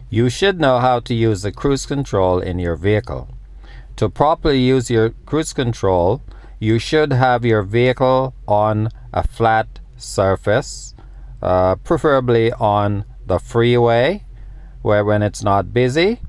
You should know how to use the cruise control in your vehicle. To properly use your cruise control, you should have your vehicle on a flat surface, preferably on the freeway, where when it's not busy,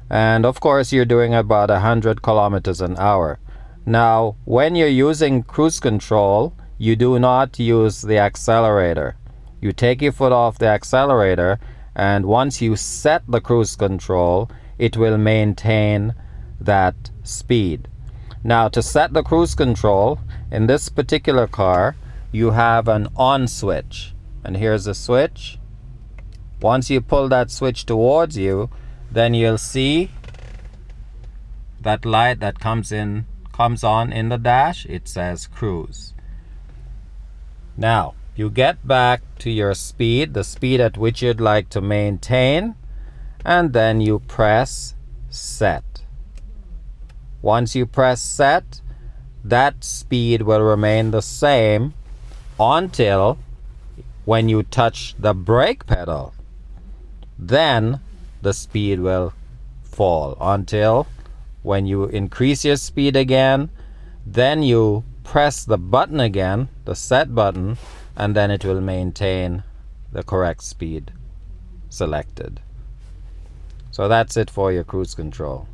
and of course you're doing about 100 kilometers an hour. Now, when you're using cruise control, you do not use the accelerator. You take your foot off the accelerator, and once you set the cruise control, it will maintain that speed. Now, to set the cruise control, in this particular car, you have an on switch. And here's the switch. Once you pull that switch towards you, then you'll see that light that comes on in the dash. It says cruise. Now, you get back to your speed, the speed at which you'd like to maintain, and then you press set. Once you press set, that speed will remain the same until when you touch the brake pedal. Then the speed will fall until when you increase your speed again, then you press the button again, the set button, and then it will maintain the correct speed selected. So that's it for your cruise control.